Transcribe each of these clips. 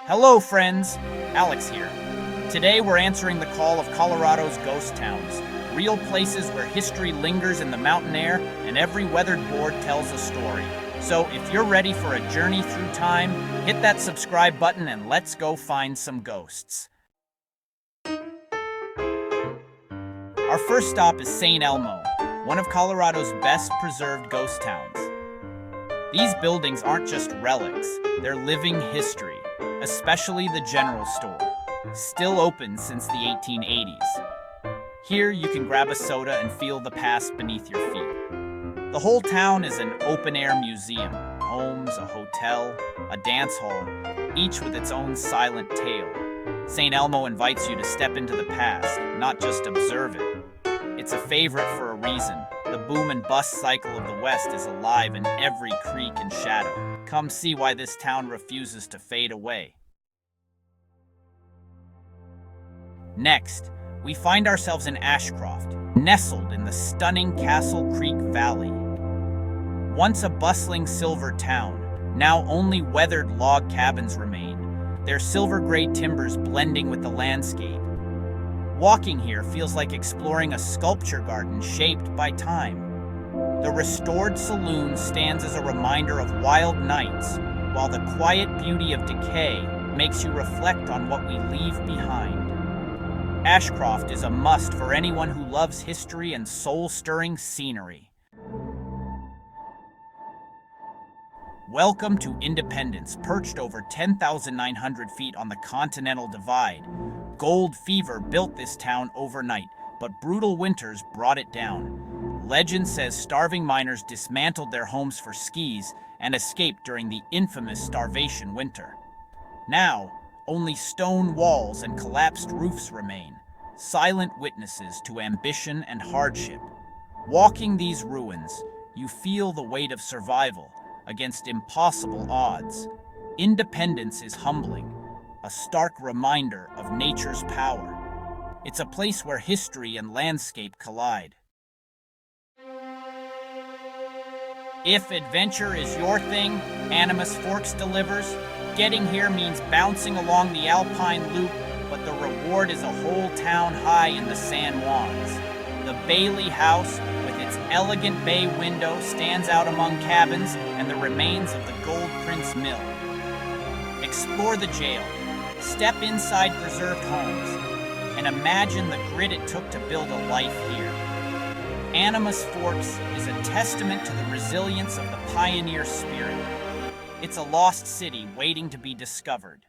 Hello friends, Alex here. Today we're answering the call of Colorado's ghost towns, real places where history lingers in the mountain air and every weathered board tells a story. So if you're ready for a journey through time, hit that subscribe button and let's go find some ghosts. Our first stop is St. Elmo, one of Colorado's best preserved ghost towns. These buildings aren't just relics, they're living history, especially the general store, still open since the 1880s. Here you can grab a soda and feel the past beneath your feet. The whole town is an open-air museum, homes, a hotel, a dance hall, each with its own silent tale. St. Elmo invites you to step into the past, not just observe it. It's a favorite for a reason. The boom and bust cycle of the West is alive in every creek and shadow. Come see why this town refuses to fade away. Next, we find ourselves in Ashcroft, nestled in the stunning Castle Creek Valley. Once a bustling silver town, now only weathered log cabins remain, their silver-gray timbers blending with the landscape. Walking here feels like exploring a sculpture garden shaped by time. The restored saloon stands as a reminder of wild nights, while the quiet beauty of decay makes you reflect on what we leave behind. Ashcroft is a must for anyone who loves history and soul-stirring scenery. Welcome to Independence, perched over 10,900 feet on the Continental Divide. Gold fever built this town overnight, but brutal winters brought it down. Legend says starving miners dismantled their homes for skis and escaped during the infamous starvation winter. Now, only stone walls and collapsed roofs remain, silent witnesses to ambition and hardship. Walking these ruins, you feel the weight of survival against impossible odds. Independence is humbling, a stark reminder of nature's power. It's a place where history and landscape collide. If adventure is your thing, Animus Forks delivers. Getting here means bouncing along the Alpine Loop, but the reward is a whole town high in the San Juans. The Bailey House, with its elegant bay window, stands out among cabins and the remains of the Gold Prince Mill. Explore the jail, step inside preserved homes, and imagine the grit it took to build a life here. Animus Forks is a testament to the resilience of the pioneer spirit. It's a lost city waiting to be discovered.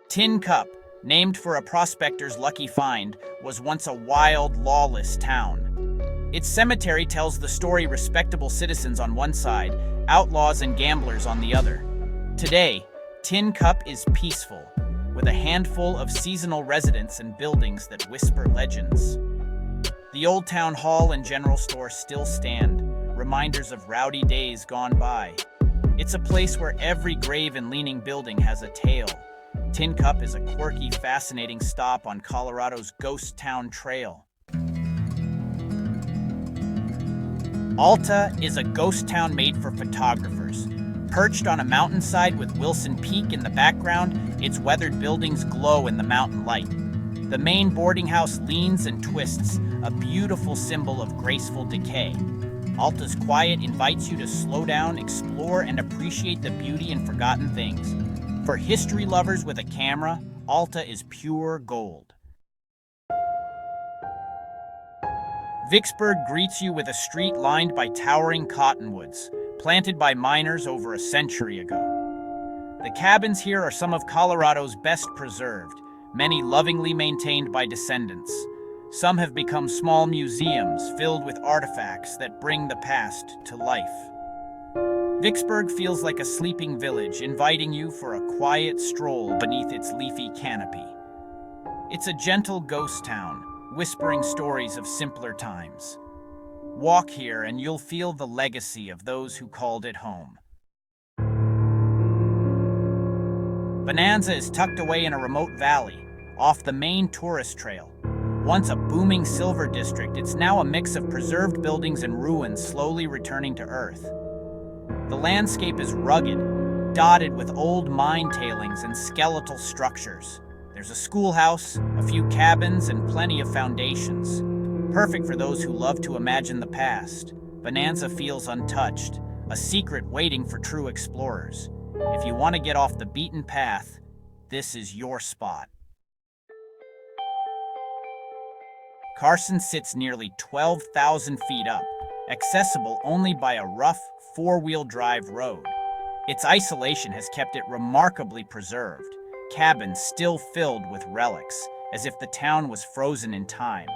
Tincup, named for a prospector's lucky find, was once a wild, lawless town. Its cemetery tells the story respectable citizens on one side, outlaws and gamblers on the other. Today, Tincup is peaceful, with a handful of seasonal residents and buildings that whisper legends. The old town hall and general store still stand, reminders of rowdy days gone by. It's a place where every grave and leaning building has a tale. Tincup is a quirky, fascinating stop on Colorado's Ghost Town Trail. Alta is a ghost town made for photographers. Perched on a mountainside with Wilson Peak in the background, its weathered buildings glow in the mountain light. The main boarding house leans and twists, a beautiful symbol of graceful decay. Alta's quiet invites you to slow down, explore, and appreciate the beauty in forgotten things. For history lovers with a camera, Alta is pure gold. Vicksburg greets you with a street lined by towering cottonwoods, planted by miners over a century ago. The cabins here are some of Colorado's best preserved, many lovingly maintained by descendants. Some have become small museums filled with artifacts that bring the past to life. Vicksburg feels like a sleeping village, inviting you for a quiet stroll beneath its leafy canopy. It's a gentle ghost town, whispering stories of simpler times. Walk here and you'll feel the legacy of those who called it home. Bonanza is tucked away in a remote valley, off the main tourist trail. Once a booming silver district, it's now a mix of preserved buildings and ruins slowly returning to Earth. The landscape is rugged, dotted with old mine tailings and skeletal structures. There's a schoolhouse, a few cabins, and plenty of foundations. Perfect for those who love to imagine the past. Bonanza feels untouched, a secret waiting for true explorers. If you want to get off the beaten path, this is your spot. Carson sits nearly 12,000 feet up, accessible only by a rough four-wheel drive road. Its isolation has kept it remarkably preserved, cabins still filled with relics, as if the town was frozen in time.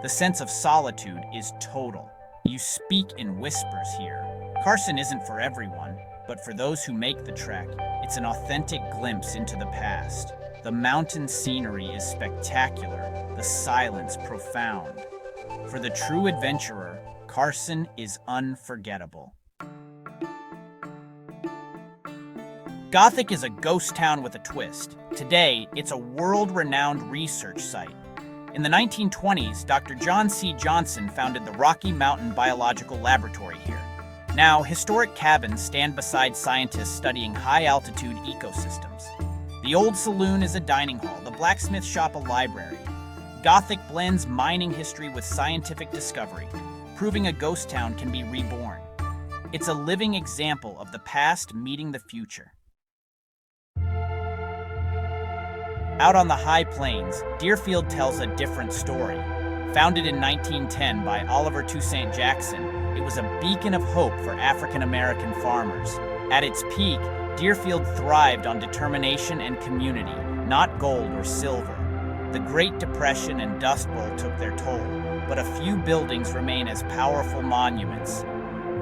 The sense of solitude is total. You speak in whispers here. Carson isn't for everyone, but for those who make the trek, it's an authentic glimpse into the past. The mountain scenery is spectacular, the silence profound. For the true adventurer, Carson is unforgettable. Gothic is a ghost town with a twist. Today, it's a world-renowned research site. In the 1920s, Dr. John C. Johnson founded the Rocky Mountain Biological Laboratory here. Now, historic cabins stand beside scientists studying high-altitude ecosystems. The old saloon is a dining hall, the blacksmith shop a library. Gothic blends mining history with scientific discovery, proving a ghost town can be reborn. It's a living example of the past meeting the future. Out on the high plains, Deerfield tells a different story. Founded in 1910 by Oliver Toussaint Jackson, it was a beacon of hope for African-American farmers. At its peak, Deerfield thrived on determination and community, not gold or silver. The Great Depression and Dust Bowl took their toll, but a few buildings remain as powerful monuments.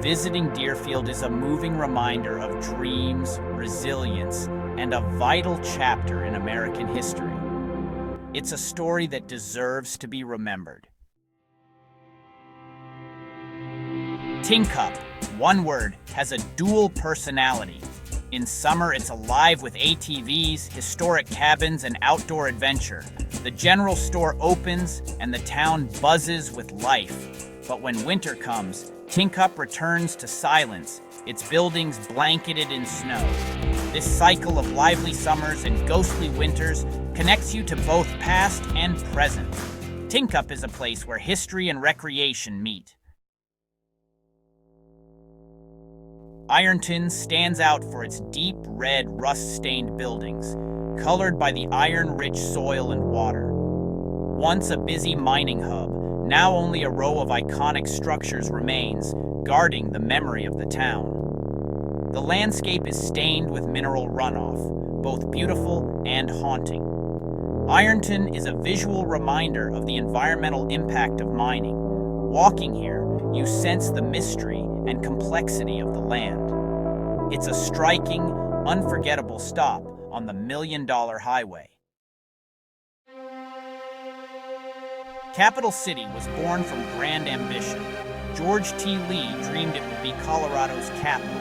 Visiting Deerfield is a moving reminder of dreams, resilience, and a vital chapter in American history. It's a story that deserves to be remembered. Tincup, one word, has a dual personality. In summer, it's alive with ATVs, historic cabins, and outdoor adventure. The general store opens and the town buzzes with life. But when winter comes, Tincup returns to silence, its buildings blanketed in snow. This cycle of lively summers and ghostly winters connects you to both past and present. Tincup is a place where history and recreation meet. Ironton stands out for its deep red rust-stained buildings, colored by the iron-rich soil and water. Once a busy mining hub, now only a row of iconic structures remains, guarding the memory of the town. The landscape is stained with mineral runoff, both beautiful and haunting. Ironton is a visual reminder of the environmental impact of mining. Walking here, you sense the mystery and complexity of the land. It's a striking, unforgettable stop on the million-dollar highway. Capital City was born from grand ambition. George T. Lee dreamed it would be Colorado's capital.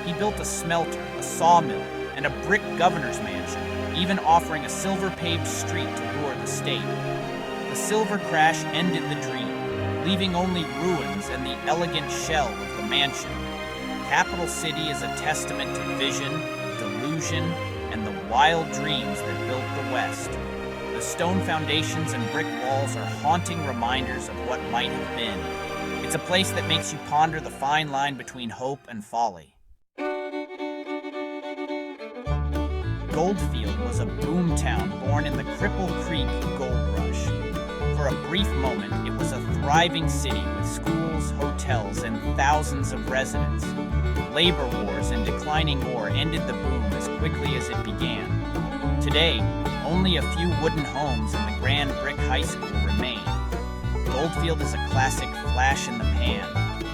He built a smelter, a sawmill, and a brick governor's mansion, even offering a silver-paved street to lure the state. The silver crash ended the dream, leaving only ruins and the elegant shell of the mansion. Capital City is a testament to vision, delusion, and the wild dreams that built the West. The stone foundations and brick walls are haunting reminders of what might have been. It's a place that makes you ponder the fine line between hope and folly. Goldfield was a boom town born in the Cripple Creek gold rush. For a brief moment, it was a thriving city with schools, hotels, and thousands of residents. Labor wars and declining ore ended the boom as quickly as it began. Today, only a few wooden homes and the Grand Brick High School remain. Goldfield is a classic flash in the pan,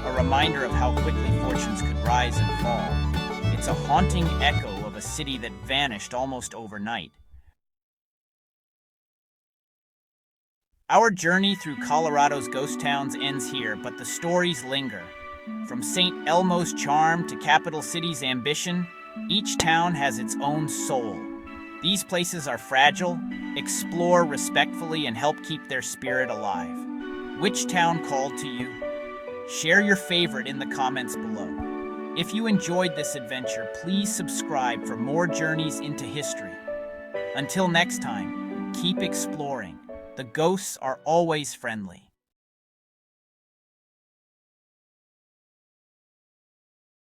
a reminder of how quickly fortunes could rise and fall. It's a haunting echo of a city that vanished almost overnight. Our journey through Colorado's ghost towns ends here, but the stories linger. From St. Elmo's charm to Capital City's ambition, each town has its own soul. These places are fragile, explore respectfully, and help keep their spirit alive. Which town called to you? Share your favorite in the comments below. If you enjoyed this adventure, please subscribe for more journeys into history. Until next time, keep exploring. The ghosts are always friendly.